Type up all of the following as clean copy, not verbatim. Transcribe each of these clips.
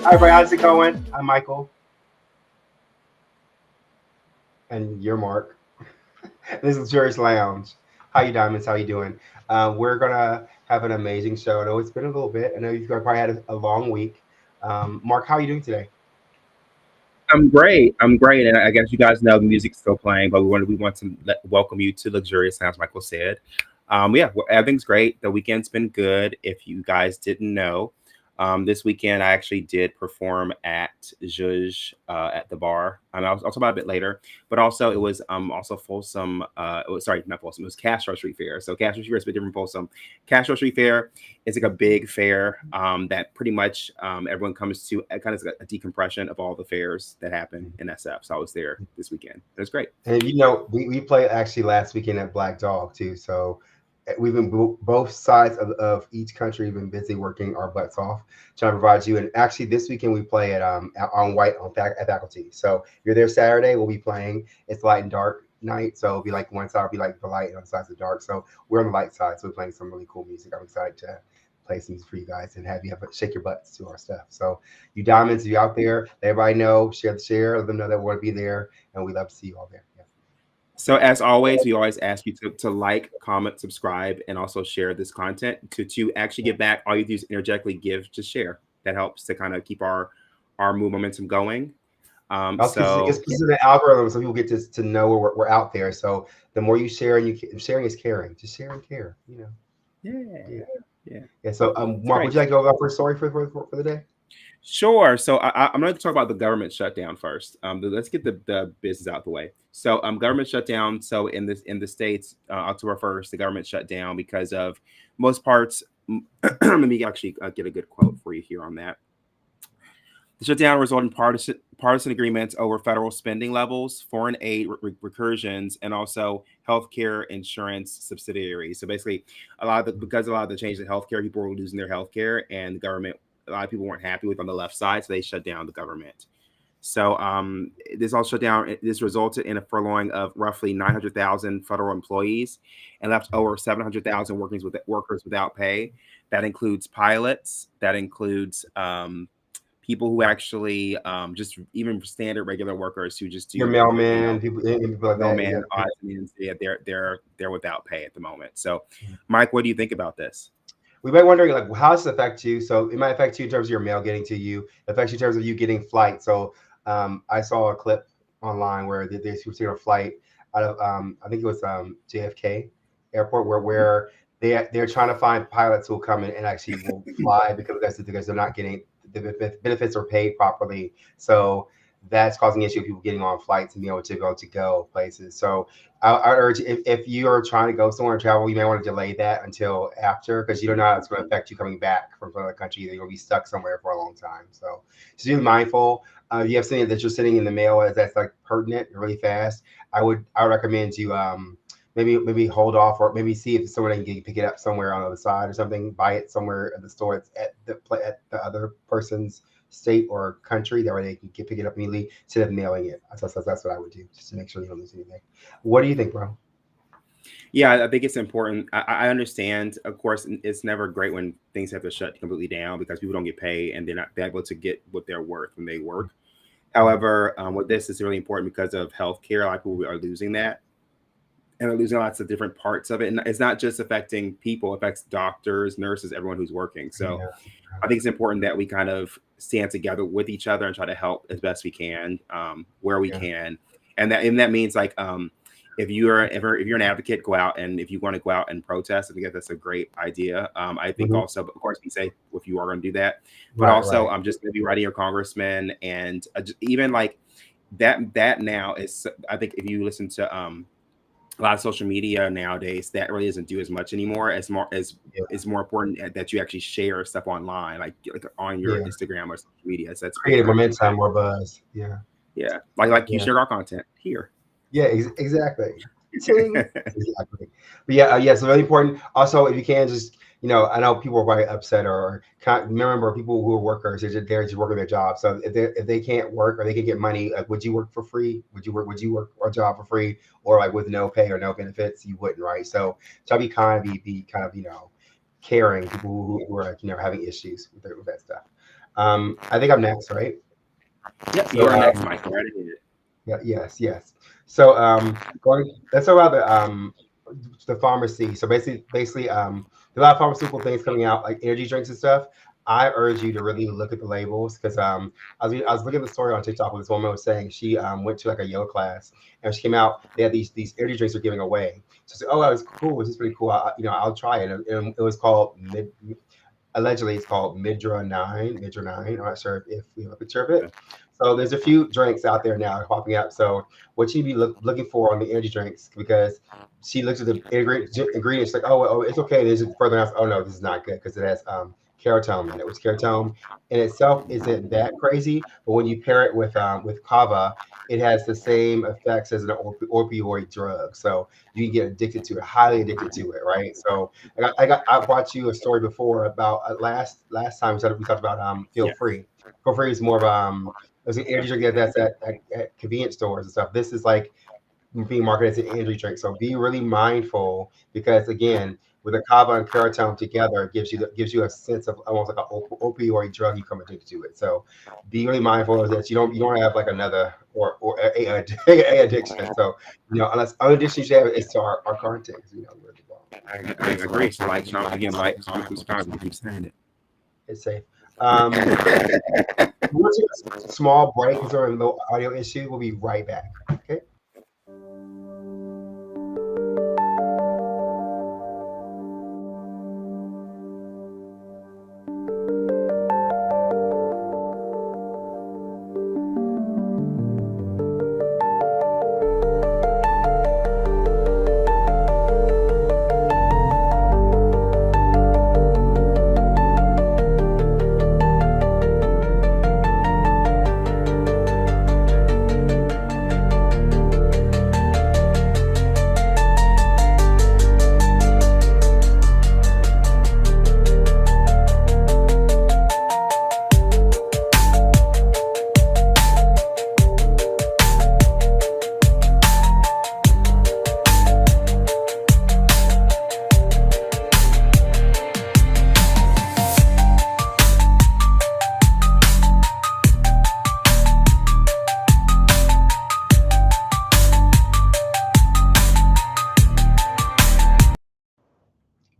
Hi, everybody. How's it going? I'm Michael, and you're Mark. This is Jury's Lounge. How you, Diamonds? How you doing? We're gonna have an amazing show. I know it's been a little bit. I know you've probably had a long week. Mark, how are you doing today? I'm great. I'm great, and I guess you guys know the music's still playing, but we want to welcome you to Luxurious, as Michael said. Yeah, well, everything's great. The weekend's been good. If you guys didn't know, this weekend I actually did perform at Zhuge at the bar. I'll talk about it a bit later, but also it was also Folsom. It was sorry, not Folsom. It was Castro Street Fair. So Castro Street Fair is a bit different from Folsom. Castro Street Fair is like a big fair that pretty much everyone comes to. Kind of like a decompression of all the fairs that happen in SF. So I was there this weekend. It was great. And we played actually last weekend at Black Dog too. So we've been both sides of each country. We've been busy working our butts off trying to provide you. And actually, this weekend we play on White at Faculty. So if you're there Saturday, we'll be playing. It's light and dark night, so it'll be like one side will be like the light and on side's the dark. So we're on the light side, so we're playing some really cool music. I'm excited to play some music for you guys and have you shake your butts to our stuff. So you diamonds, you out there, let everybody know, share, let them know that we want to be there, and we love to see you all there. Yeah. So as always, we always ask you to like, comment, subscribe, and also share this content. To actually give back, all you do is energetically give, just share. That helps to kind of keep our move momentum going. Also, So because of the algorithm, so people get to know we're out there. So the more you share, and sharing is caring. Just share and care. yeah, Yeah. yeah, Yeah. So it's Mark, would great. you like to go over first story for the day? Sure. So I'm going to talk about the government shutdown first. Let's get the business out of the way. So government shutdown. So in the states, October 1st, the government shut down because of most parts. Let me actually get a good quote for you here on that. The shutdown resulted in partisan agreements over federal spending levels, foreign aid recursions, and also healthcare insurance subsidiaries. So basically, because a lot of the changes in healthcare, people were losing their healthcare, and the government, a lot of people weren't happy with on the left side, so they shut down the government. So this all shut down. This resulted in a furloughing of roughly 900,000 federal employees and left over 700,000 workers without pay. That includes pilots. That includes people who actually just even standard regular workers who just Your do mailman, people like that. mailman odds and ends. Yeah, they're without pay at the moment. So, Mike, what do you think about this? We might be wondering like how does it affect you? So it might affect you in terms of your mail getting to you. It affects you in terms of you getting flight. So I saw a clip online where they were taking a flight out of I think it was JFK airport where they're trying to find pilots who will come in and actually will fly because they're not getting the benefits are paid properly. So that's causing issue with people getting on flights and being able to go places. So I urge if you are trying to go somewhere and travel, you may want to delay that until after because you don't know how it's going to affect you coming back from another country. You're going to be stuck somewhere for a long time. So just be mindful. You have something that you're sending in the mail that's like pertinent really fast. I would recommend you maybe hold off or maybe see if someone can pick it up somewhere on the other side or something. Buy it somewhere at the store at the other person's state or country. That way they can pick it up immediately instead of mailing it. That's what I would do just to make sure you don't lose anything. What do you think, bro? Yeah, I think it's important. I understand. Of course, it's never great when things have to shut completely down because people don't get paid and they're not able to get what they're worth when they work. However, with this, it's really important because of healthcare. A lot of people are losing that and they're losing lots of different parts of it. And it's not just affecting people, it affects doctors, nurses, everyone who's working. So Yeah. I think it's important that we kind of stand together with each other and try to help as best we can, where we Yeah. can. And that means like if you're an advocate, go out, and if you want to go out and protest, I think that's a great idea. I think Mhm. also, of course, be safe if you are going to do that, but Right. also Right. just maybe writing your congressman and even like that now is, I think if you listen to a lot of social media nowadays, that really doesn't do as much anymore. As more as Yeah. It's more important that you actually share stuff online, like on your Yeah. Instagram or social media. So that's big Creative time momentum impact. or buzz. Yeah. Yeah, like you Yeah. share our content here. Yeah, exactly. Ting. Exactly. But yeah, yeah. So really important. Also, if you can, just I know people are very upset or can't remember people who are workers. They're just working their job. So if they can't work or they can get money, like would you work for free? Would you work a job for free or like with no pay or no benefits? You wouldn't, right? So try to be kind of be kind of caring people who are like having issues with that stuff. I think I'm next, right? Yep, you So are next, Mike. Go right ahead. yeah, yes, yes. So let's talk about the pharmacy. So basically, there are a lot of pharmaceutical things coming out, like energy drinks and stuff. I urge you to really look at the labels because I was looking at the story on TikTok where this woman was saying she went to like a yoga class and she came out. They had these energy drinks they're giving away. So I said, oh, that was cool. This is pretty cool. I'll try it. And it was called allegedly it's called Midra 9. I'm not sure if we have a picture of it. So there's a few drinks out there now popping up. So what you be looking for on the energy drinks, because she looks at the ingredients like, oh, it's okay. There's further enough. Oh no, this is not good because it has caratone in it, which caratone in itself isn't that crazy, but when you pair it with kava, it has the same effects as an opioid drug. So you can get addicted to it, highly addicted to it, right? So I brought you a story before about last time we talked about Feel Yeah. Free. Feel Free is more of there's an energy drink that's at convenience stores and stuff. This is like being marketed as an energy drink. So be really mindful because again, with the kava and caratone together, it gives you a sense of almost like an opioid drug. You come addicted to it. So be really mindful of that you don't have like another or a addiction. So unless other addiction you have is to our current things. We're the wrong. I agree. So like, again, like, comment, subscribe, and keep saying It's safe. We'll take a small break because we're a little audio issue. We'll be right back. Okay.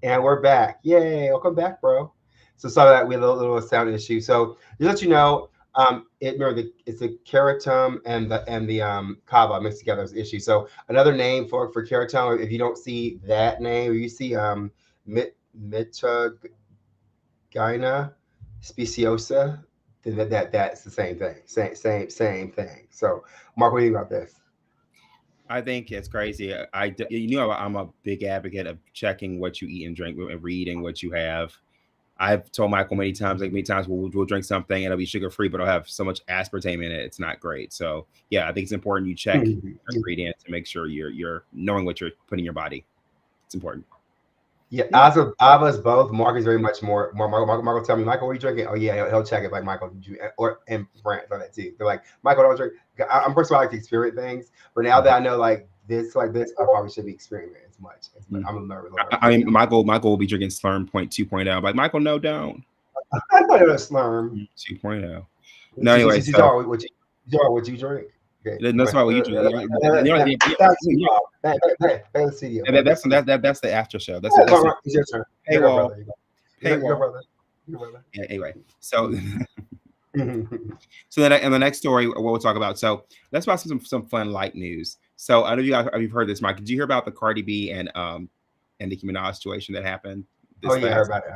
And we're back. Yay. Welcome back, bro. So sorry that we had a little sound issue. So just let you know, it's the keratin and the kava mixed together as an issue. So another name for keratin, if you don't see that name, or you see Mitragina speciosa, then that's the same thing. Same thing. So Mark, what do you think about this? I think it's crazy. I'm a big advocate of checking what you eat and drink and reading what you have. I've told Michael many times we'll drink something and it'll be sugar free, but it'll have so much aspartame in it. It's not great. So yeah, I think it's important you check ingredients to make sure you're knowing what you're putting in your body. It's important. Yeah, as of us both, Mark is very much more. Mark will tell me, Michael, what are you drinking? Oh yeah, he'll check it. Like Michael, did you or and Brant on that too. They're like, Michael, don't drink. I'm first of all, I like to experience things, but now that I know like this, I probably should be experimenting as much. I'm a nervous. Michael will be drinking Slurm 2.0. Like Michael, no, don't. I thought it was Slurm 2.0. No, anyway, so what you drink? Okay. That's why what you drink. That's the after show. That's your turn. Paywall. Paywall. Yeah, anyway, so so then in the next story, what we'll talk about. So let's talk some fun light news. So I know you guys have heard this, Mike. Did you hear about the Cardi B and Nicki Minaj situation that happened? I heard about it.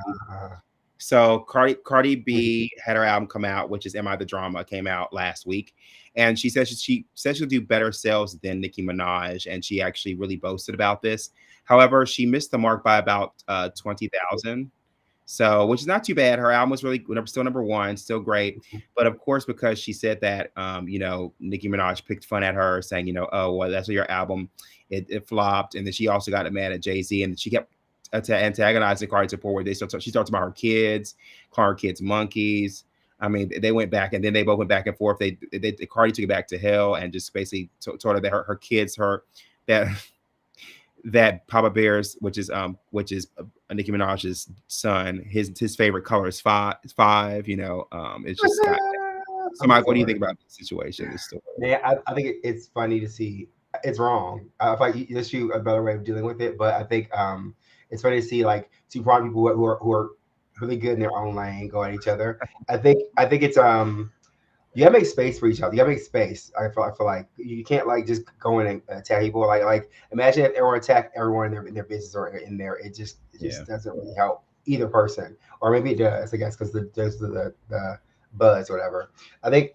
So Cardi B had her album come out, which is "Am I the Drama?" came out last week, and she said she'll do better sales than Nicki Minaj, and she actually really boasted about this. However, she missed the mark by about 20,000. So, which is not too bad. Her album was really still number one, still great. But of course, because she said that, Nicki Minaj picked fun at her, saying, oh, well, that's your album. It flopped. And then she also got mad at Jay-Z, and she kept antagonizing Cardi to the point where she talked about her kids, calling her kids monkeys. I mean, they went back, and then they both went back and forth. Cardi took it back to hell and just basically told her that her kids, that that Papa Bear's, which is Nicki Minaj's son, his favorite color is five. It's just got. So, I'm Mike, what do you sorry. think about the situation, this story? Man, I think it's funny to see. It's wrong. I feel like you shoot a better way of dealing with it, but I think it's funny to see like two broad people who are really good in their own lane go at each other. I think it's you gotta make space for each other. You gotta make space. I feel like you can't like just go in and attack people. Like imagine if everyone attacked everyone in their business or in there. It just Yeah. doesn't really help either person, or maybe it does. I guess because the buzz or whatever. I think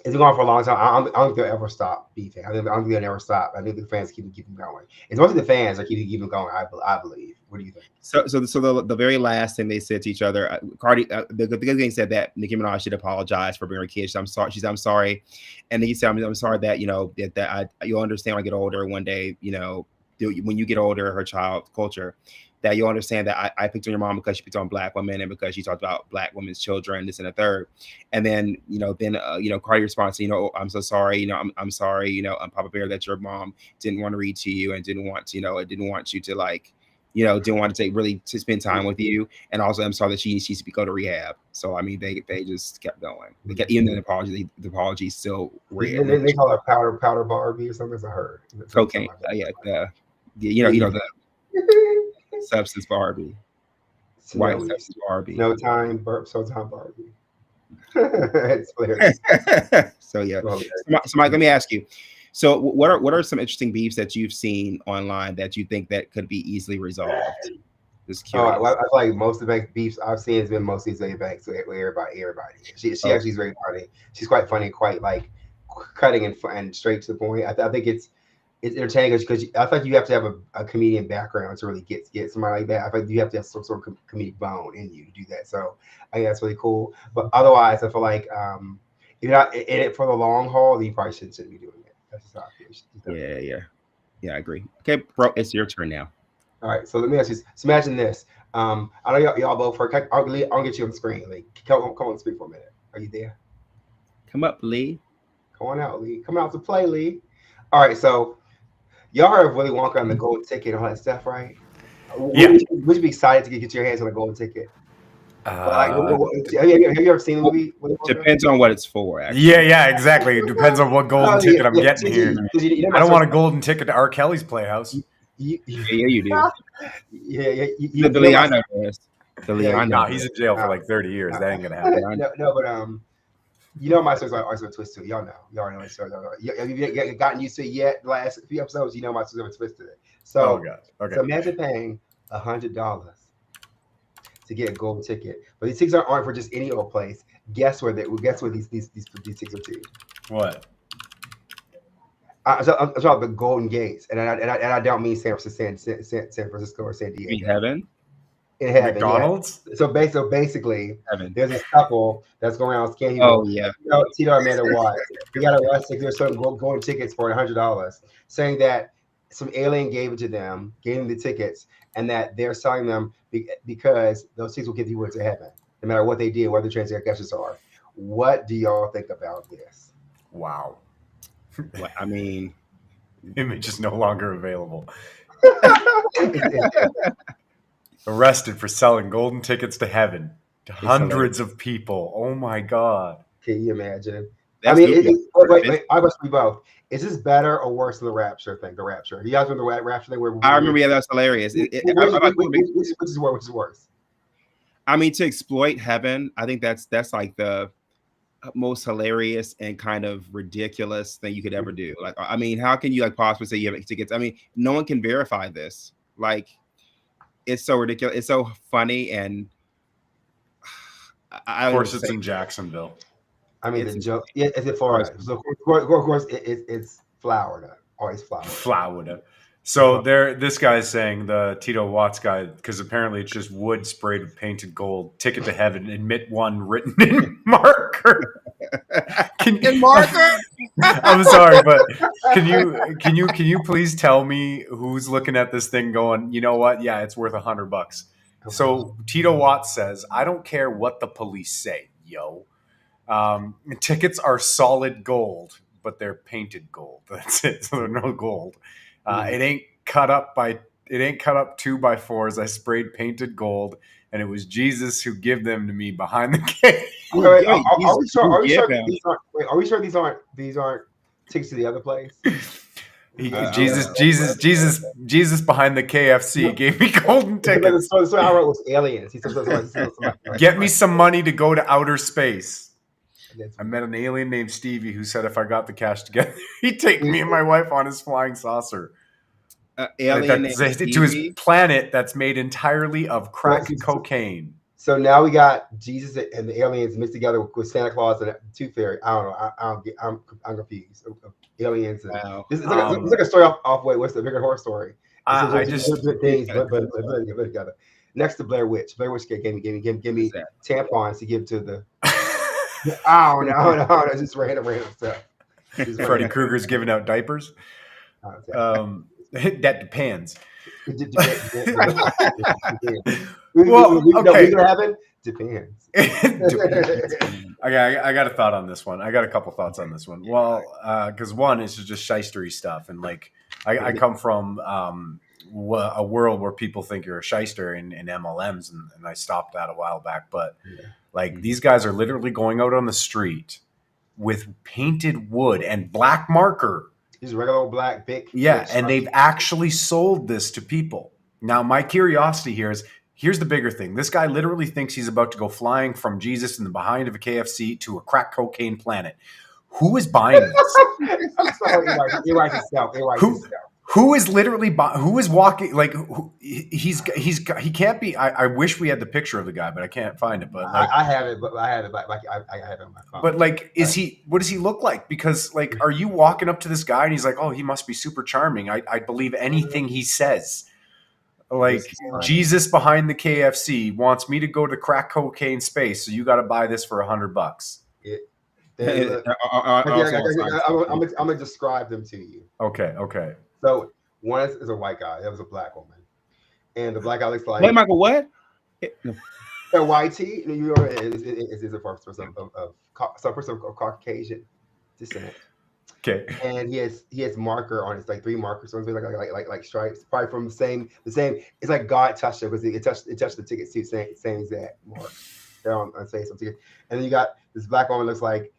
it's been going for a long time. I don't think they'll ever stop beefing. I don't think they'll never stop. I think the fans keep them going. It's mostly the fans that keep them going. I believe. What do you think? So the very last thing they said to each other, Cardi, the good thing said that Nicki Minaj should apologize for being her kid. I'm sorry. She said, "I'm sorry," and Nicki said, I'm sorry that you'll understand when I get older one day. When you get older, her child culture, that you'll understand that I picked on your mom because she picked on black women and because she talked about black women's children, this and a third. And then Cardi responds, "Oh, I'm so sorry. I'm sorry. Papa Bear, that your mom didn't want to read to you and didn't want you to didn't want to take really to spend time with you, and also I'm sorry that she needs to go to rehab." So I mean, they just kept going. They kept, even the apology still read They call her powder Barbie or something. As I heard something cocaine. like that. Yeah, Yeah. the substance Barbie, white Snowy, substance Barbie. snow time, so time Barbie. It's hilarious. So yeah. So So Mike, let me ask you. So what are some interesting beefs that you've seen online that you think that could be easily resolved? Just Oh, I curious. feel like most of the beefs I've seen has been mostly Zay Banks with everybody. She Oh, actually is very funny. She's quite funny, quite like cutting and straight to the point. I think it's entertaining because I think you have to have a comedian background to really get somebody like that. I think you have to have some sort of comedic bone in you to do that. So I think that's really cool. But otherwise, I feel like if you're not in it for the long haul, then you probably shouldn't be doing it. That's just how I feel. You should definitely yeah, yeah. Yeah, I agree. Okay, bro, it's your turn now. All right, so let me ask you. So imagine this. I know y'all both heard. I'll get you on the screen. Like, come on the screen for a minute. Are you there? Come up, Lee. Come on out, Lee. Come out to play, Lee. All right, so y'all heard of Willy Wonka and the golden ticket and all that stuff, right? Yeah. Would you be excited to get your hands on a golden ticket? But like, Uh, have you ever seen the Well, movie Willy Wonka? depends on what it's for, yeah, actually. yeah, exactly. It depends on what golden Oh yeah, ticket I'm yeah. getting here. You know I my don't source. want a golden ticket to R. Kelly's Playhouse. You, Yeah, yeah, you do. yeah. The You know Lee my I know this. The Lee yeah. I know No, he's this. in jail for Uh, like 30 years. That ain't gonna no, happen. Yeah, no, but you know my stories are always a twist to it. Y'all know. Y'all already know my stories. Have you gotten used to it yet? The last few episodes, you know my stories are twisted. Oh So, god. Okay. so imagine paying $100 to get a golden ticket, but these tickets aren't for just any old place. Guess where these tickets are to? What? I'm talking about the Golden Gates, and I don't mean San Francisco or San you mean Diego. heaven? In heaven, yeah. McDonald's? So basically, Heaven. there's this couple that's going around scamming Oh people. yeah. Tito and Amanda Watts, they got arrested. There's some golden tickets for $100, saying that some alien gave them the tickets, and that they're selling them because those tickets will get you into heaven, no matter what they did, what the transactions are. What do y'all think about this? Wow. What I mean, Image is no longer available. It's Arrested for selling golden tickets to heaven to it's hilarious. hundreds of people. Oh my god. Can you imagine? I That's mean, lucrative for wait, business. I must be both. Is this better or worse than the Rapture thing? The Rapture. You guys remember the Rapture thing I remember. Yeah, that's hilarious. which is worse? I mean, to exploit heaven, I think that's like the most hilarious and kind of ridiculous thing you could ever do. Like, I mean, how can you like possibly say you have tickets? I mean, no one can verify this. Like, it's so ridiculous. It's so funny, and I Of don't know what course to it's say. in Jacksonville. I mean, the It's joke. Yeah, it's in oh, it's Florida. So of course it's Florida. Always Florida. Florida. So there, this guy's saying, the Tito Watts guy, because apparently it's just wood sprayed with painted gold. Ticket to heaven, admit one, written in marker. in marker. I'm sorry, but can you please tell me who's looking at this thing going, you know what? Yeah, it's worth $100. So Tito Watts says, I don't care what the police say, yo. Tickets are solid gold, but they're painted gold. That's it. So they're no gold. It ain't cut up 2x4s. I sprayed painted gold, and it was Jesus who give them to me behind the cave. Wait, Wait, are we sure? Are we sure him. these aren't? Wait, are we sure these aren't tickets to the other place? I don't know. Jesus behind the KFC gave me golden tickets. So I wrote was aliens. He said, Get me some money to go to outer space. I met an alien named Stevie who said if I got the cash together, he'd take me and my wife on his flying saucer. Alien named to Stevie? his planet that's made entirred of crack cocaine. So now we got Jesus and the aliens mixed together with Santa Claus and the Tooth Fairy. I don't know. I'm confused. Aliens. And Wow. this is like a story off. Wait, what's the bigger horror story? I just things but together. Next to Blair Witch. Blair Witch gave me tampons to give to the. Oh no, that's just random stuff. Freddy Krueger's giving out diapers. That depends. Well, okay. Depends. I got a thought on this one. I got a couple thoughts on this one. Well, because one is just shystery stuff, and like I come from a world where people think you're a shyster in MLMs, and I stopped that a while back. But like these guys are literally going out on the street with painted wood and black marker. These regular old black big. Yeah, and they've actually sold this to people. Now, my curiosity here is, here's the bigger thing. This guy literally thinks he's about to go flying from Jesus in the behind of a KFC to a crack cocaine planet. Who is buying this? He writes himself. Who is literally who is walking like he can't be. I wish we had the picture of the guy, but I can't find it. But like, I have it, but I have it on my phone. But like, what does he look like? Because like, are you walking up to this guy and he's like, oh, he must be super charming. I believe anything he says. Like Jesus behind the KFC wants me to go to crack cocaine space, so you got to buy this for $100. I'm gonna describe them to you. Okay. So one is a white guy. That was a black woman, and the black guy looks like. Wait, Michael, what? A YT. You know, is a person of Caucasian descent. Okay. And he has marker on it. It's like 3 markers. So it's like stripes. Probably from the same. It's like God touched it because it touched the ticket too. Same exact mark. They're on say some ticket. And then you got this black woman looks like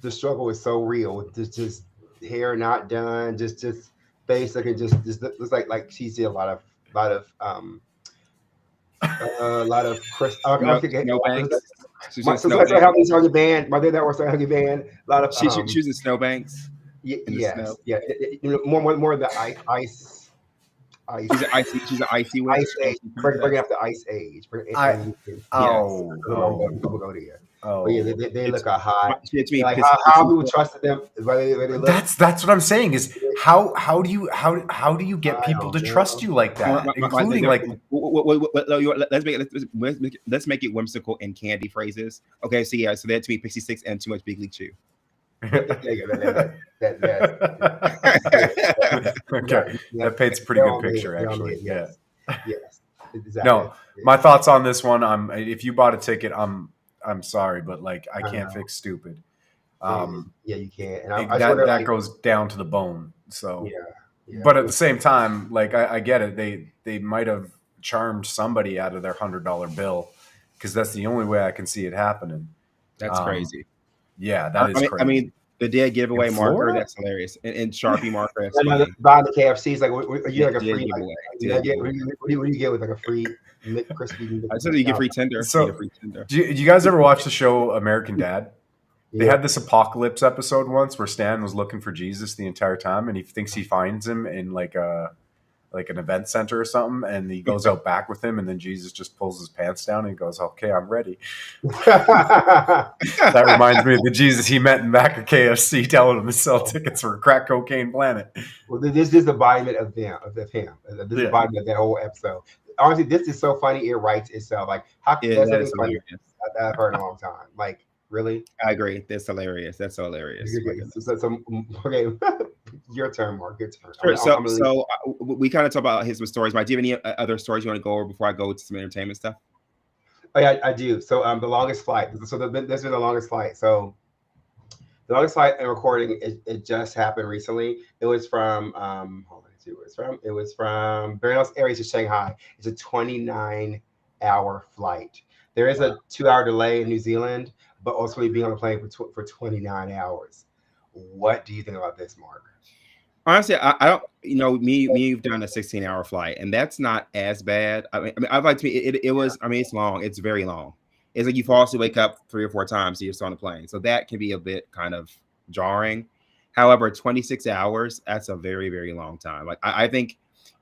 the struggle is so real. Just hair not done. Just face looking just looks like she's did a lot of Chris. No banks. So help me start the band. My dad that was starting the band. A lot of she's in snowbanks. Yes, yeah. More of the ice. She's an icy witch. Ice age. Bringing up the ice age. But yeah, they look a high. Like how people trusted them. That's what I'm saying. Is how do you get people to trust you like that? Including like let's make it whimsical in candy phrases. Okay, so yeah, so they had to be Pixie Sticks and too much Big League Chew. Okay, that paints a pretty good picture, actually. Yes. Exactly. No, my thoughts on this one. If you bought a ticket, I'm sorry, but like I can't fix stupid. Yeah, you can't. And that goes down to the bone. So, yeah. But at the same time, like I get it. They might have charmed somebody out of their $100 bill because that's the only way I can see it happening. That's crazy. Yeah, that is crazy. I mean, the dead giveaway marker, that's hilarious. And Sharpie marker, that's buying the KFC is like, are you like a free giveaway? What do you get with like a free crispy? I said you get free Tinder. So, do you guys ever watch the show American Dad? They had this apocalypse episode once where Stan was looking for Jesus the entire time, and he thinks he finds him in like an event center or something, and he goes out back with him, and then Jesus just pulls his pants down and he goes, "Okay, I'm ready." That reminds me of the Jesus he met in back of KFC telling him to sell tickets for a crack cocaine planet. Well, this is the embodiment of him. This is the embodiment of that whole episode. Honestly, this is so funny. It writes itself. Like, how can that's funny that I've heard in a long time. Like, really? I agree. That's hilarious. That's so hilarious. Okay, your turn, Mark. Your turn. Sure. So we kind of talk about his stories. Mike, do you have any other stories you want to go over before I go to some entertainment stuff? Oh yeah, I do. So the longest flight. So this is the longest flight. So the longest flight and recording it just happened recently. It was from hold on a It was from Buenos Aires to Shanghai. It's a 29-hour flight. There is a 2-hour delay in New Zealand, but ultimately being on the plane for 29 hours. What do you think about this, Mark? Honestly, I don't. You've done a 16-hour flight, and that's not as bad. I'd like to be. It was. I mean, it's long. It's very long. It's like you fall asleep, wake up 3 or 4 times, so you're still on the plane. So that can be a bit kind of jarring. However, 26 hours, that's a very, very long time. Like I think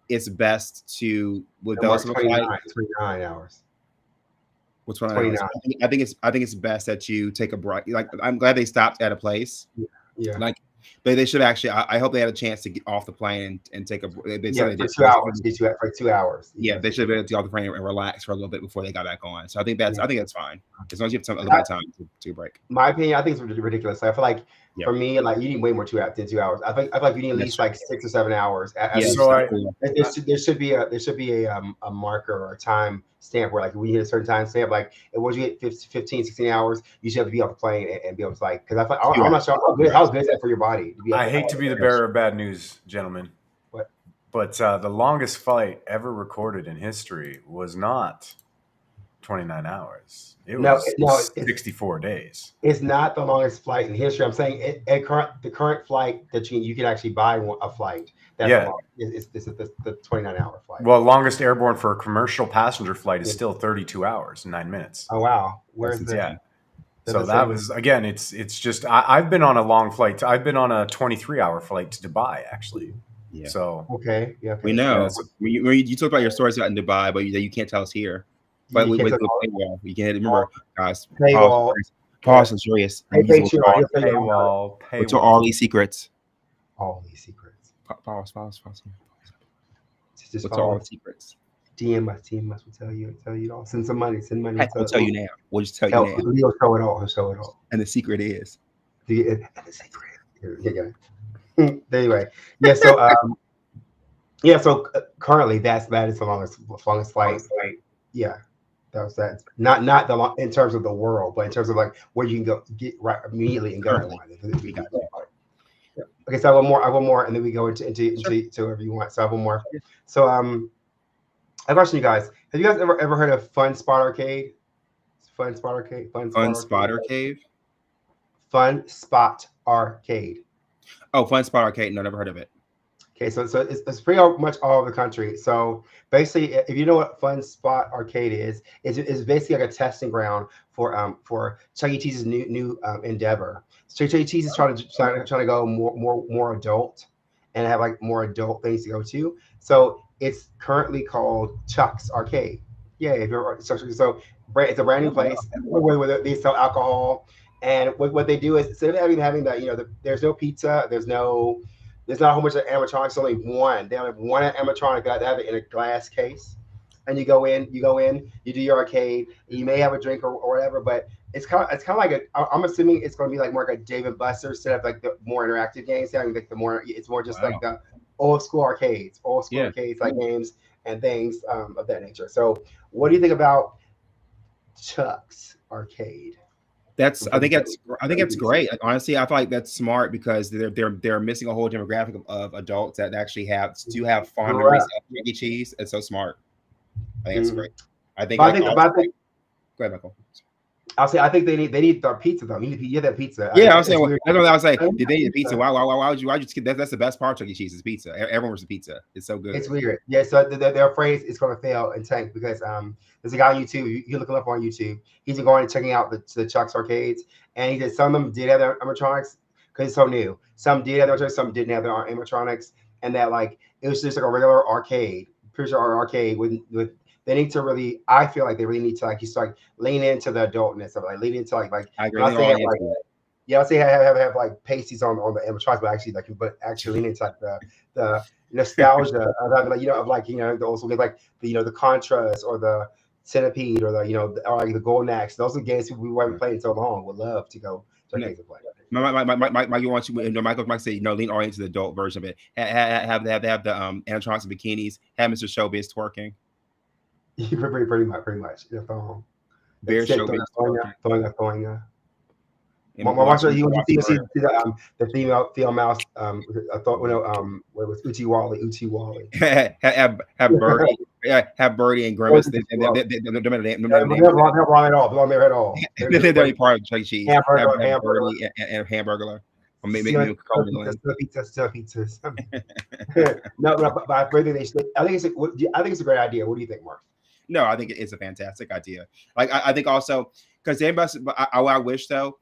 it's best to with No, Mark, those of a flight. 29 hours. What's one? 29. I think it's best that you take a break. Like I'm glad they stopped at a place. Yeah. Like they should actually. I hope they had a chance to get off the plane and take a. They Yeah, said for they did. 2 hours. For 2 hours. Yeah, they should have been able to get off the plane and relax for a little bit before they got back on. So I think that's fine as long as you have a little bit of time to break. My opinion, I think it's ridiculous. I feel like for me, like you need way more than 2 hours. I feel like you need at least like 6 or 7 hours. There should be a marker or a time stamp where like we hit a certain time stamp. Like once you hit 15, 16 hours, you should have to be off the plane and be able to like because I'm not sure how good is that for your body. I hate to be the bearer of bad news, gentlemen. What? But the longest flight ever recorded in history was not 29 hours. It was 64 days. It's not the longest flight in history. I'm saying the current flight that you can actually buy a flight. That's the 29-hour flight. Well, longest airborne for a commercial passenger flight is still 32 hours and 9 minutes. Oh wow, where's that? Yeah. So that was again. It's just I've been on a long flight. I've been on a 23-hour flight to Dubai actually. Yeah. So okay. We know. You talk about your stories about in Dubai, but you can't tell us here. But with paywall, you can remember, guys. Pause and serious. Paywall. What's all these secrets? All these secrets. Pause. What's all the secrets? DM us. We'll tell you all. Send some money. We'll tell you now. We'll just tell you now. He'll show it all. And the secret is. The secret. Anyway, yeah. So currently that is the longest flight. Yeah, that's not the long in terms of the world, but in terms of like where you can go get right immediely and go on. Okay, so I have one more, and then we go into whatever you want. So I have one more. So I have a question, you guys. Have you guys ever heard of Fun Spot Arcade? Fun Spot Arcade. Fun Spot Arcade. Fun Spot Arcade. Oh, Fun Spot Arcade. No, never heard of it. Okay, so it's pretty much all over the country. So basically, if you know what Fun Spot Arcade is, it's basically like a testing ground for Chuck E. Cheese's new endeavor. So Chuck E. Cheese is trying to go more adult and have like more adult things to go to. So it's currently called Chuck's Arcade. Yeah, if you're so it's a brand new place where they sell alcohol, and what they do is instead of having that there's no pizza, there's not a whole bunch of animatronics. Only one. They only have one animatronic that have it in a glass case, and you go in, you do your arcade. You may have a drink or whatever, but it's kind of like I'm assuming it's going to be like more like a Dave and Buster's instead of like the more interactive games. Like it's more just like the old school arcades like games and things of that nature. So, what do you think about Chuck's Arcade? I think it's great. Honestly, I feel like that's smart because they're missing a whole demographic of adults that actually have fond memories of Chuck E. Cheese. It's so smart. I think it's great. I think. Go ahead, Michael. I'll say I think they need their pizza though. You get that pizza. Yeah, I'm saying. That's what I was saying. Did they need pizza? Why would you skip? That's the best part of Chuck E. Cheese is pizza. Everyone wants the pizza. It's so good. It's weird. Yeah, so they're afraid it's going to fail and tank because there's a guy on YouTube. You can look him up on YouTube. He's been going and checking out the Chuck's arcades, and he said some of them did have their animatronics because it's so new. Some did have their some didn't have their animatronics, and that like it was just like a regular arcade. Pretty sure our arcade with. They need to really. I feel like they really need to like you start lean into the adultness of like lean into like. I agree. I'll say have like pasties on the animatronics, but actually lean into like the nostalgia of the old school games like the Contras or the Centipede or or like the Golden Axe. Those are games we haven't played in so long. Would love to go to play. Michael wants you. Michael say lean all into the adult version of it. Have the animatronics and bikinis. Have Mr. Showbiz twerking. Pretty much. Bear Showbiz throwing. Watch watching, you watching see Murder. the female mouse. I thought what was Uchi Wally? have Birdie, have Birdie and Grimace. They're wrong at all. Belong there at all. the part of Chuck E. Cheese. Have Hamburger. Birdie and Hamburglar. Or maybe Still pizza. No, but I think it's a great idea. What do you think, Mark? No, I think it's a fantastic idea. Like I think also because Dave Buster's, but I wish though,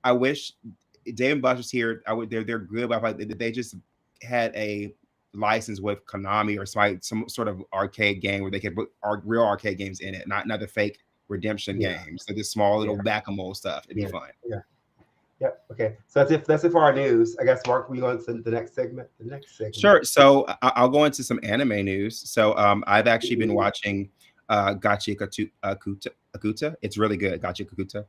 I wish Dave Buster's here. They're good, but like they just had a license with Konami or some sort of arcade game where they could put real arcade games in it, not the fake redemption games. So this small little whack-a-mole stuff. It'd be fun. Yeah. Yep. Okay. So that's it for our news. I guess Mark, we go into the next segment. Sure. So I'll go into some anime news. So I've actually been watching Gachi Kakuta. It's really good. Gachi Kakuta.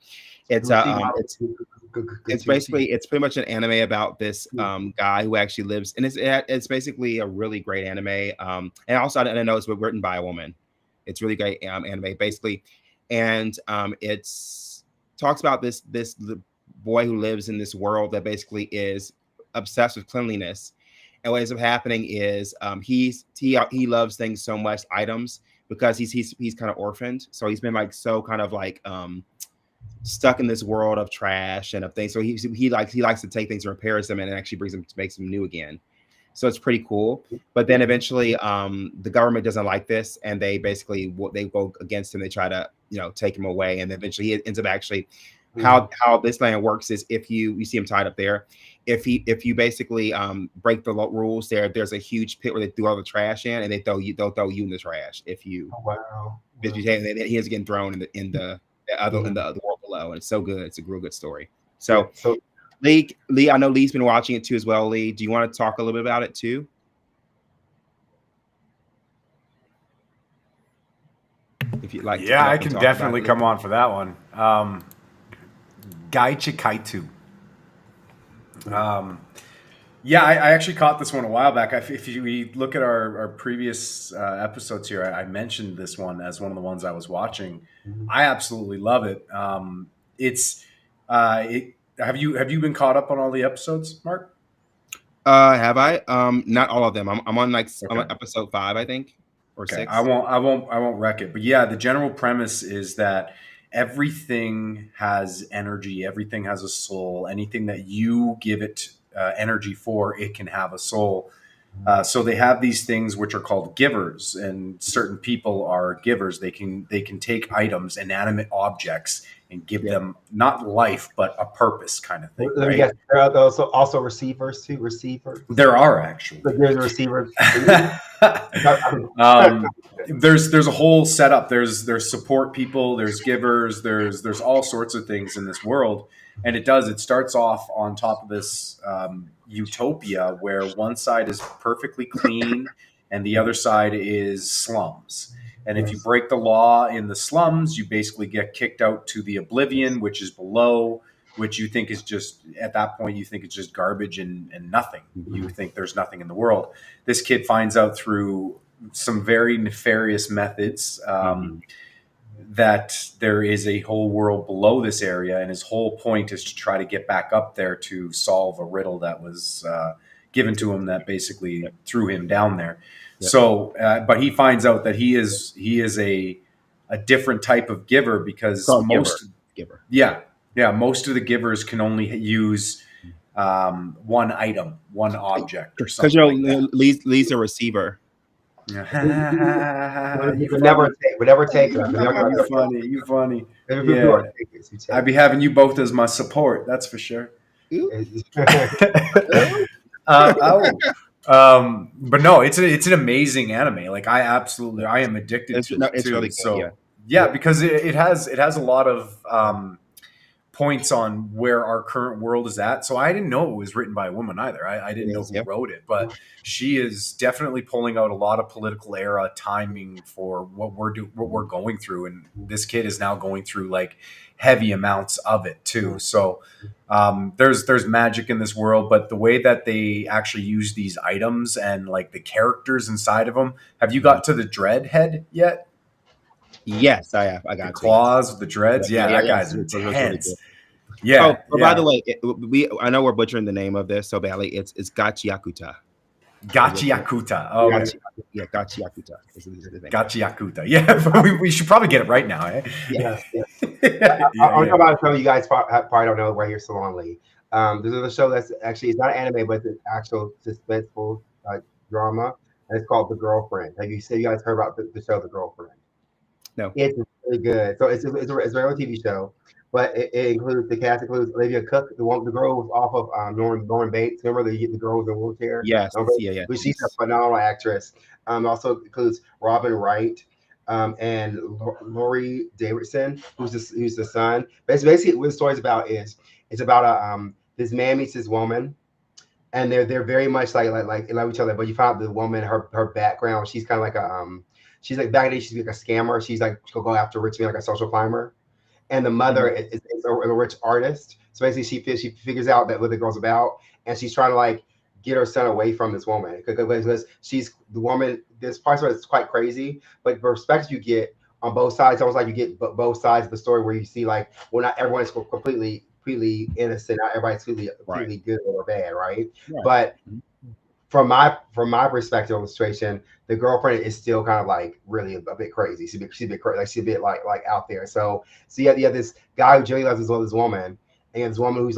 It's pretty much an anime about this guy who actually lives, and it's basically a really great anime. And also I know it's written by a woman. It's really great anime basically, and it's talks about this boy who lives in this world that basically is obsessed with cleanliness. And what ends up happening is he loves things so much, items, because he's kind of orphaned. So he's been like so kind of like stuck in this world of trash and of things. So he likes to take things and repairs them and actually makes them new again. So it's pretty cool. But then eventually the government doesn't like this, and they go against him. They try to take him away, and eventually he ends up actually. How this land works is if you see him tied up there, if you basically break the rules there's a huge pit where they throw all the trash in, and they'll throw you in the trash if you he is getting thrown in the world below, and it's so good. It's a real good story. So Lee, I know Lee's been watching it too as well. Lee, do you want to talk a little bit about it too? If you like, I can definitely come on for that one. Gaichikaitu. I actually caught this one a while back. If you look at our previous episodes here, I mentioned this one as one of the ones I was watching. I absolutely love it. Have you been caught up on all the episodes, Mark? Have I? Not all of them. I'm on I'm on episode 5, I think, or 6. I won't wreck it. But yeah, the general premise is that everything has energy. Everything has a soul. Anything that you give it energy for, it can have a soul. So they have these things which are called givers, and certain people are givers. They can take items, inanimate objects, and give them not life but a purpose, kind of thing. Let me guess. There are also receivers too. Receivers. There are actually. There's receivers. There's a whole setup. There's support people. There's givers. There's all sorts of things in this world, and it starts off on top of this utopia where one side is perfectly clean and the other side is slums. And if you break the law in the slums, you basically get kicked out to the oblivion, which is below, which you think is just, at that point, you think it's just garbage and nothing. You think there's nothing in the world. This kid finds out through some very nefarious methods that there is a whole world below this area. And his whole point is to try to get back up there to solve a riddle that was given to him that basically threw him down there. Yep. So, but he finds out that he is a different type of giver because most of the givers can only use one item, one object, or something. Because Lee's a receiver. You would never take them. You funny. Yeah. I'd be having you both as my support. That's for sure. But no, it's an amazing anime. Like I am addicted to it. It's really good, so yeah, because it has a lot of points on where our current world is at. So I didn't know it was written by a woman either. I didn't know who wrote it, but she is definitely pulling out a lot of political era timing for what we're going through. And this kid is now going through like heavy amounts of it too. So there's magic in this world, but the way that they actually use these items and like the characters inside of them. Have you got to the dread head yet? Yes, I have. I got the claws, the dreads. Yeah, that guy's intense. Yeah, But by the way, I know we're butchering the name of this so badly. It's Gachiakuta. Gachiakuta. Oh, okay. Yeah, Gachiakuta is the thing. Gachiakuta. Yeah, we should probably get it right now, eh? Yes, yes. Yeah, I'll yeah. talk about a show you guys probably don't know right here, Salon Lee. This is a show that's actually it's not an anime, but it's an actual suspenseful drama, and it's called The Girlfriend. You guys heard about the show The Girlfriend? No. It's really good. So it's a regular TV show, but it includes the cast includes Olivia Cook, the girl was off of Norman Bates. Remember the girl was in a wheelchair? Yes. Norman Bates? Yeah. But she's a phenomenal actress. Also includes Robin Wright. And Laurie Davidson, who's the son. Basically, what the story's about is it's about this man meets this woman, and they're very much like each other. But you find out the woman, her background, she's kind of like she's like back in the day, she's like a scammer. She's like she'll go after rich men like a social climber, and the mother is a rich artist. So basically, she figures out that what the girl's about, and she's trying to like get her son away from this woman because she's the woman. This part of it's quite crazy, but the perspective you get on both sides, almost like you get both sides of the story, where you see like, well, not everyone is completely innocent, not everybody's completely good or bad, right? But from my perspective on the situation, the girlfriend is still kind of like really a bit crazy. She's a bit crazy, like she's a bit like out there. So you have this guy who Jilly loves as well as this woman, and this woman who's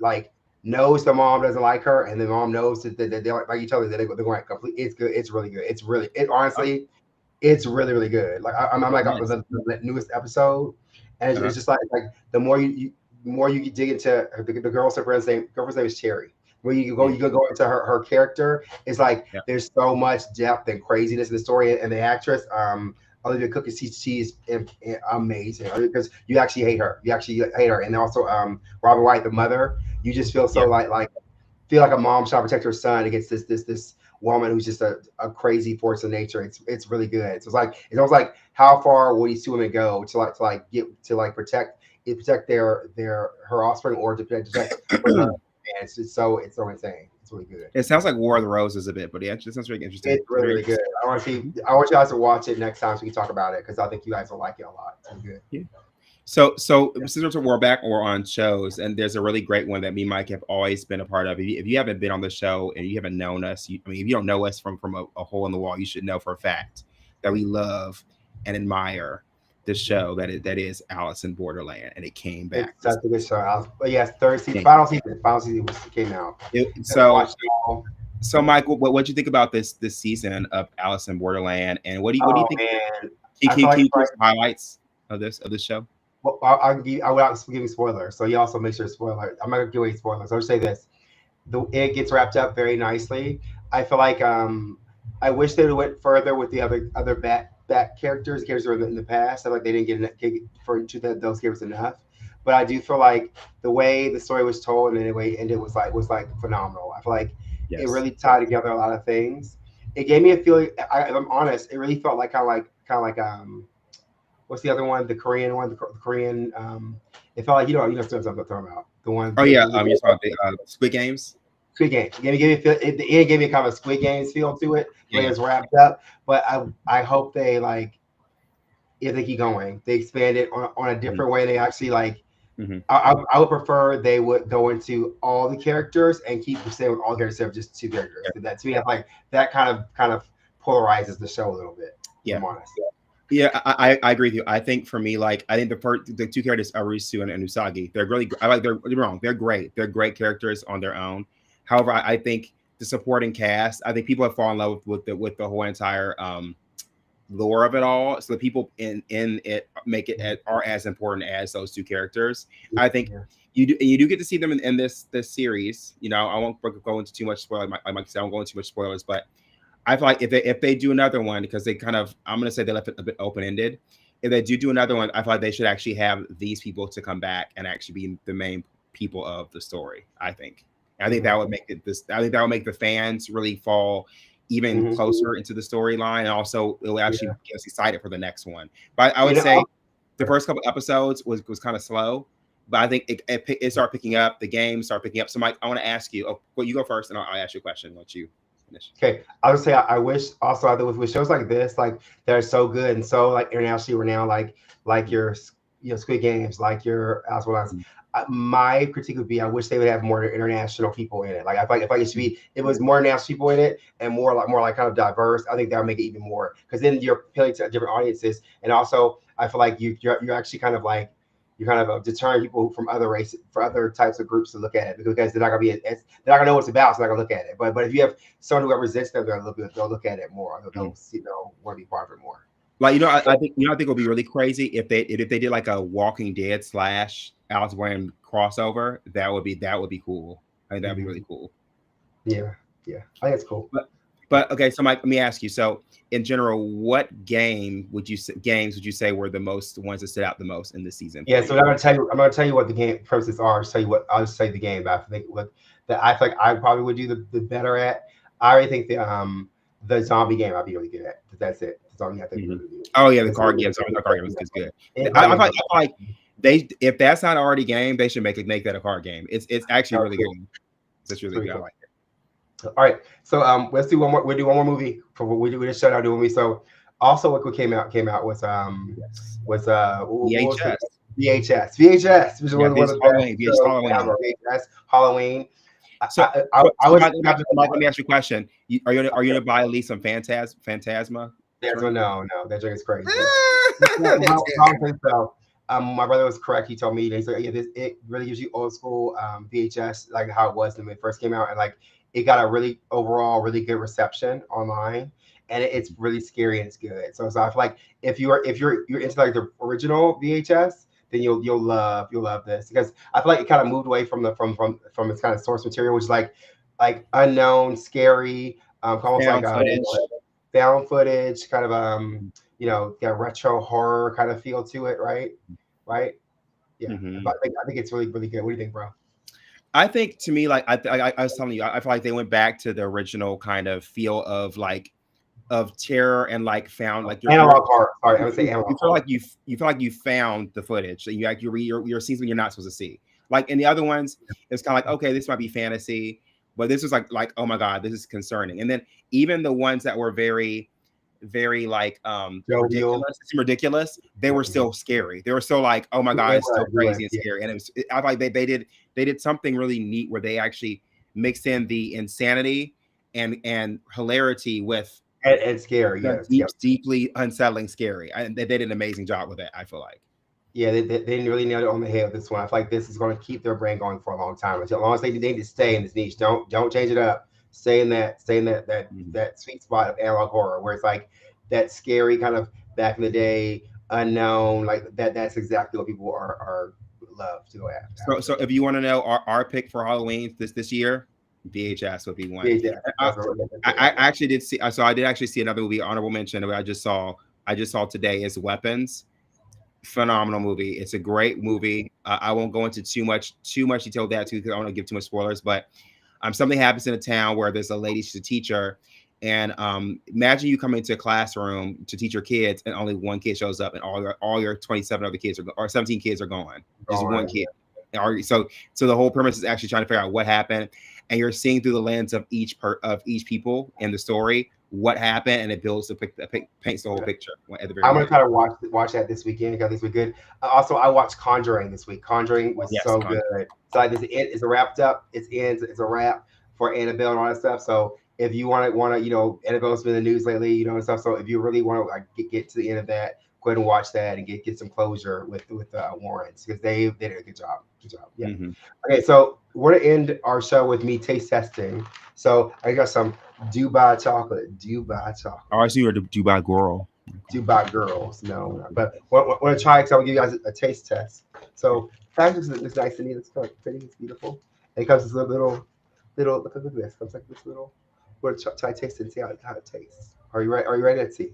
like knows the mom doesn't like her, and the mom knows that they like each other. That they're going complete. It's good. It's really good. Honestly, it's really really good. Like I'm like on the newest episode, and it's just like the more you dig into the girlfriend's name is Cherry. Where you go into her character. It's like there's so much depth and craziness in the story, and the actress Olivia Cook she's amazing because you actually hate her. And also Robin White, the mother. You just feel so feel like a mom trying to protect her son against this woman who's just a crazy force of nature. It's really good. So it's almost like how far will these two women go to protect her offspring or to protect her. And it's so insane. It's really good. It sounds like War of the Roses a bit, but yeah, it sounds really interesting. It's really good. I want you guys to watch it next time so we can talk about it because I think you guys will like it a lot. It's good. Yeah. So since we're back or on shows, and there's a really great one that me and Mike have always been a part of. If you haven't been on the show and you haven't known us, if you don't know us from a hole in the wall, you should know for a fact that we love and admire the show that is Alice in Borderland, and it came back. It's such a good show. But yes, third season, final season came out. So Mike, what do you think about this season of Alice in Borderland, and what do you think? Man. Can you give some highlights of this show? Well, I without giving spoilers, so you also make sure spoiler. I'm not gonna give away spoilers. I'll just say this: it gets wrapped up very nicely. I feel like I wish they went further with the other back characters who were in the past. I feel like they didn't get for those characters enough. But I do feel like the way the story was told and the way it ended was like phenomenal. I feel like it really tied together a lot of things. It gave me a feeling. If I'm honest, it really felt like kind of like what's the other one? The Korean one. The Korean. It felt like you know what I'm talking about. The one. Oh yeah. You're talking about Squid Games. Squid Games. It gave me kind of a Squid Games feel to it. The way it's wrapped up. But I hope they if they keep going, they expand it on a different way. They actually I would prefer they would go into all the characters and keep staying with all characters instead of just two characters. That to me, like that kind of polarizes the show a little bit. Yeah. I'm honest. Yeah, I agree with you. I think for me, I think the two characters, Arisu and Usagi, they're really. They're great. They're great characters on their own. However, I think the supporting cast, I think people have fallen in love with the whole entire lore of it all. So the people in it make it are as important as those two characters. I think you do get to see them in this series. I won't go into too much spoiler. Like I won't go into too much spoilers, but I feel like if they do another one, because they I'm going to say they left it a bit open-ended. If they do another one, I feel like they should actually have these people to come back and actually be the main people of the story. I think that would make make the fans really fall even closer into the storyline, and also it will actually get us excited for the next one. But I would say the first couple episodes was kind of slow, but I think it started picking up. The game started picking up. So Mike, I want to ask you. Well, you go first, and I'll ask you a question. Once you finish. Okay, I would say I wish also with shows like this, that are so good and so internationally renowned, like your Squid Games, like your Alice in Wonderland. My critique would be, I wish they would have more international people in it. Like I feel like it should be, if it was more international people in it and more like kind of diverse, I think that would make it even more. Because then you're appealing to different audiences, and also I feel like you're actually kind of like you're kind of deterring people from other races, for other types of groups to look at it, because they're not gonna be they're not gonna know what it's about, so they're not gonna look at it. But if you have someone who represents them, they'll look at it more. They'll want to be part of it more. Like I think I think it would be really crazy if they did like a Walking Dead / Alice Wayne crossover. That would be cool. I think that'd be really cool. Yeah, I think it's cool. But okay, so Mike, let me ask you. So in general, what games would you say were the ones that stood out the most in this season? Yeah, so I'm gonna tell you what the game process are. I'll just tell you the game. But I think what that I feel like I probably would do the better at. I already think the zombie game I'd be really good at. That's it. The zombie I think really good. Oh yeah, the card game. Zombie card game is good. I feel like if that's not already game, they should make that a card game. It's actually really good. It's really good. I like it. All right, so let's do one more. We'll do one more movie for we just shut out doing movie. So also what came out was VHS. VHS, which was one of the best. Halloween. So let me ask you a question. Are you gonna buy at least some Phantasma? No, that drink is crazy. My brother was correct. He told me, he's like, yeah, it really gives you old school VHS, like how it was when it first came out, and like it got a really good reception online, and it's really scary and it's good. So I feel like if you're into like the original VHS, then you'll love this, because I feel like it kind of moved away from its kind of source material, which is like unknown, scary, almost like found footage, kind of got retro horror kind of feel to it, right? Yeah, I think it's really really good. What do you think, bro? I think, to me, like I was telling you, I feel like they went back to the original kind of feel of terror, and like found like analog horror. Sorry, I would say analog. You feel like you found the footage, and you're seeing something you're not supposed to see. Like in the other ones, it's kind of like, okay, this might be fantasy, but this was like oh my god, this is concerning. And then even the ones that were very like ridiculous, they were still scary. They were still like, oh my god, it's still crazy and scary. And I like they did something really neat where they actually mixed in the insanity and hilarity with and scary, deeply unsettling scary. And they did an amazing job with it, I feel like. Yeah, they really nailed it on the head with this one. I feel like this is going to keep their brand going for a long time. As long as they need to stay in this niche, don't change it up. Stay in that sweet spot of analog horror, where it's like that scary kind of back in the day, unknown, like that. That's exactly what people are love to go after. So if you want to know our pick for Halloween this year, VHS would be one. VHS. I actually did see. So I did actually see another movie, honorable mention, that I just saw today, is Weapons. Phenomenal movie. It's a great movie. I won't go into too much detail with that too, because I don't want to give too much spoilers. But something happens in a town where there's a lady, she's a teacher, and imagine you come into a classroom to teach your kids, and only one kid shows up, and all your 27 other kids or 17 kids are gone. Just one kid. So the whole premise is actually trying to figure out what happened, and you're seeing through the lens of each people in the story what happened, and it builds paints the whole picture. At the very I'm gonna try to watch that this weekend, because this was good. Also, I watched Conjuring this week. Conjuring was so good. So like it's wrapped up. It's a wrap for Annabelle and all that stuff. So if you want to, Annabelle's been in the news lately, and stuff. So if you really want to like get to the end of that, go ahead and watch that and get some closure with Warrens, because they did a good job. Yeah. Mm-hmm. Okay, so we're gonna end our show with me taste testing. So I got some Dubai chocolate. Oh, I see you're a Dubai girl. Dubai girls, no, but want to try it, because I'll give you guys a taste test. So package is nice and neat. It's kind of pretty. It's beautiful. And it comes with a little. Look at this. It comes like this little. We're gonna try taste it and see how it tastes. Are you ready? Are you ready? Let's see.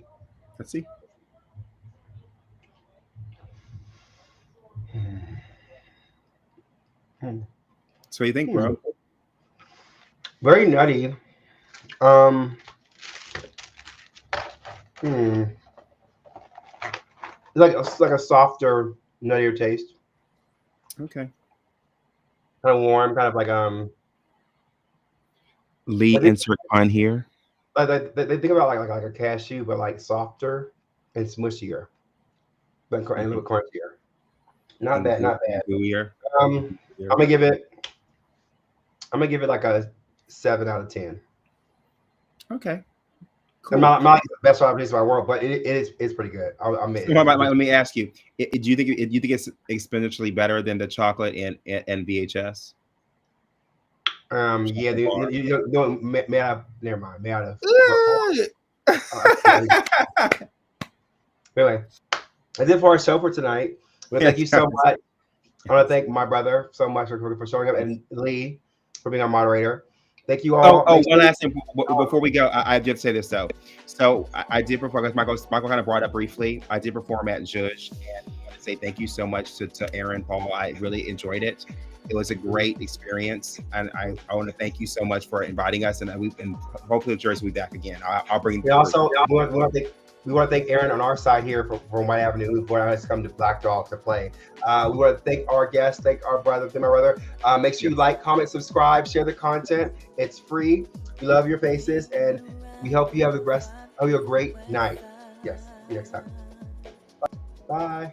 So what do you think, bro? Very nutty. It's like a softer, nuttier taste. Okay. Kind of warm, kind of like Lee, insert pun here. They think about like a cashew, but like softer and smushier, and a little crunchier. Not bad, not bad. Gooier. I'm gonna give it like a 7 out of 10. Okay. Cool. I'm not the best piece of my world, but it's pretty good. I'll admit it. Let me ask you: do you think it's exponentially better than the chocolate and VHS? Yeah, may I have, never mind. May I have. Anyway, that's it for our show for tonight. Well, thank you so much. I want to thank my brother so much for showing up, and Lee for being our moderator. Thank you all. One last thing before we go. I did say this though. So I did perform, because Michael kind of brought up briefly. I did perform at Judge, and I want to say thank you so much to Aaron Paul. I really enjoyed it. It was a great experience, and I want to thank you so much for inviting us. And hopefully the Jersey will be back again. I'll bring. We also we want to thank Aaron on our side here from White Avenue, who brought us come to Black Dog to play. We want to thank our guests, thank our brother, thank my brother. Make sure you like, comment, subscribe, share the content. It's free. We love your faces, and we hope you have a great night. Yes, see you next time. Bye.